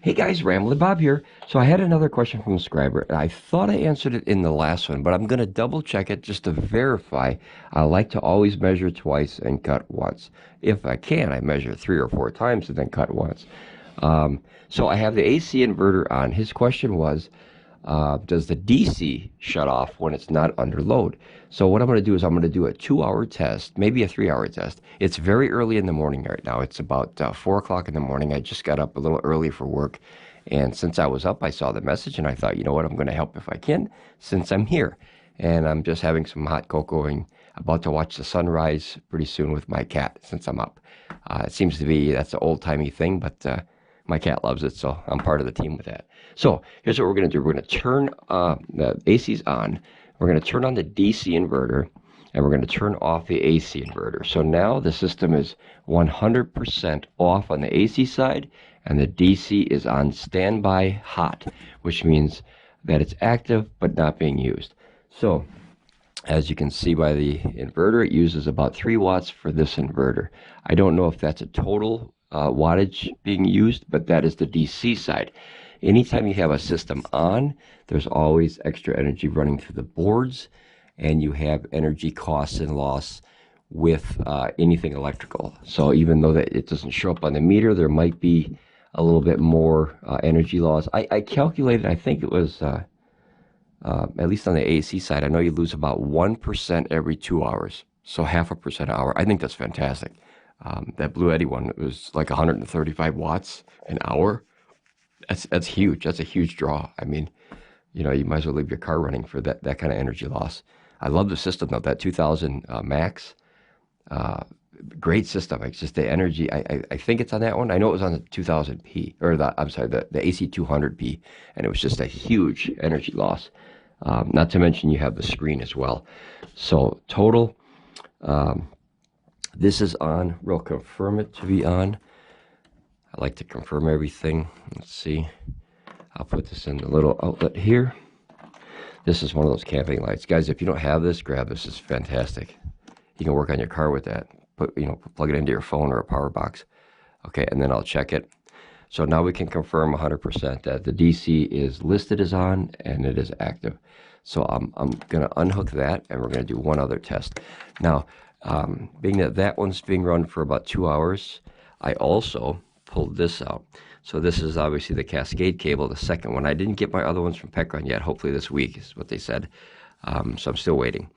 Hey guys, Ramblin Bob here. So I had another question from a subscriber, and I thought I answered it in the last one, but I'm going to double check it just to verify. I like to always measure twice and cut once. If I can, I measure 3 or 4 times and then cut once. So I have the AC inverter on. His question was, does the DC shut off when it's not under load? So what I'm going to do is I'm going to do a 2-hour test, maybe a 3-hour test. It's very early in the morning right now. It's about 4 o'clock in the morning. I just got up a little early for work. And since I was up, I saw the message and I thought, you know what, I'm going to help if I can since I'm here. And I'm just having some hot cocoa and about to watch the sunrise pretty soon with my cat since I'm up. It seems to be, that's an old-timey thing, but my cat loves it, so I'm part of the team with that. So here's what we're going to do. We're going to turn the AC's on. We're going to turn on the DC inverter, and we're going to turn off the AC inverter. So now the system is 100% off on the AC side, and the DC is on standby hot, which means that it's active but not being used. So as you can see by the inverter, it uses about 3 watts for this inverter. I don't know if that's a total wattage being used, but that is the DC side. Anytime you have a system on, there's always extra energy running through the boards, and you have energy costs and loss with anything electrical. So even though that it doesn't show up on the meter, there might be a little bit more energy loss. I calculated, I think it was at least on the AC side, I know you lose about 1% every 2 hours, so 0.5% an hour. I think that's fantastic. That BLUETTI one was like 135 watts an hour. That's huge. That's a huge draw. I mean, you know, you might as well leave your car running for that kind of energy loss. I love the system though. That 2000 Max, great system. It's just the energy. I think it's on that one. I know it was on the 2000P, or I'm sorry, the AC200P, and it was just a huge energy loss. Not to mention you have the screen as well. So total. This is on. We'll confirm it to be on. I like to confirm everything. Let's see. I'll put this in the little outlet here. This is one of those camping lights. Guys, if you don't have this, grab this. It's fantastic. You can work on your car with that. Plug it into your phone or a power box. Okay, and then I'll check it. So now we can confirm 100% that the DC is listed as on and it is active. So I'm going to unhook that, and we're going to do one other test. Now, being that one's being run for about 2 hours, I also pulled this out. So this is obviously the cascade cable, the second one. I didn't get my other ones from PECRON yet. Hopefully this week is what they said. So I'm still waiting.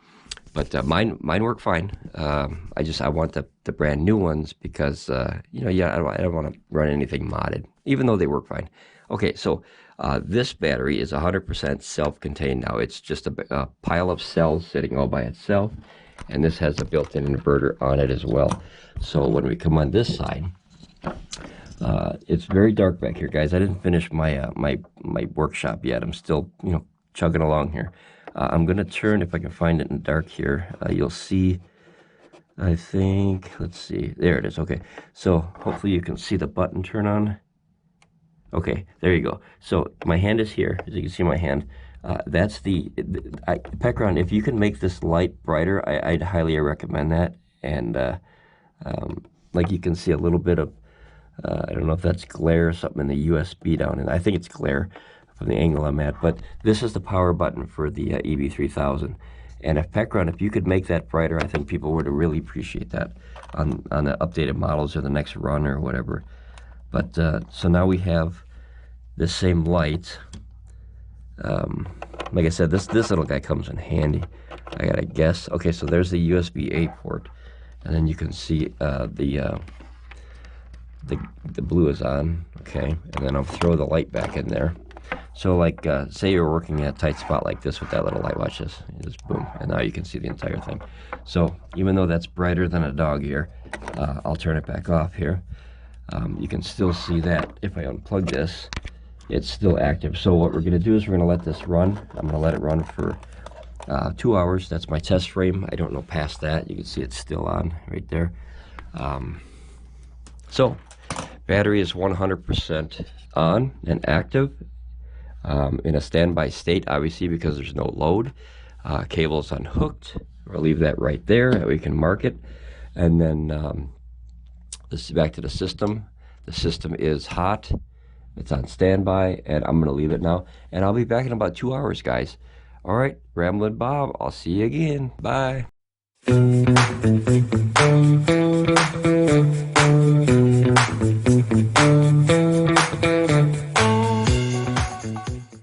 But mine work fine. I want the brand new ones because I don't want to run anything modded, even though they work fine. Okay, so this battery is 100% self-contained now. It's just a pile of cells sitting all by itself, and this has a built-in inverter on it as well. So when we come on this side, it's very dark back here, guys. I didn't finish my my workshop yet. I'm still chugging along here. I'm gonna turn, if I can find it in the dark here. You'll see, I think, let's see, there it is. Okay, so hopefully you can see the button turn on. Okay, there you go. So my hand is here, as you can see my hand. That's PECRON, if you can make this light brighter, I'd highly recommend that. And like you can see a little bit of, I don't know if that's glare or something in the USB down, and I think it's glare from the angle I'm at, but this is the power button for the EB3000. And if PECRON, if you could make that brighter, I think people would really appreciate that on the updated models or the next run or whatever. But so now we have this same light. Like I said, this little guy comes in handy. I gotta guess. Okay, so there's the USB-A port, and then you can see the blue is on. Okay, and then I'll throw the light back in there. So like, say you're working at a tight spot like this with that little light, watch this, just boom, and now you can see the entire thing. So even though that's brighter than a dog ear, I'll turn it back off here. You can still see that if I unplug this, it's still active. So what we're gonna do is we're gonna let this run. I'm gonna let it run for 2 hours. That's my test frame. I don't know past that. You can see it's still on right there. So battery is 100% on and active. In a standby state, obviously, because there's no load. Cable's unhooked. We'll leave that right there that we can mark it. And then this is back to the system. The system is hot. It's on standby, and I'm going to leave it now. And I'll be back in about 2 hours, guys. All right, Ramblin' Bob, I'll see you again. Bye.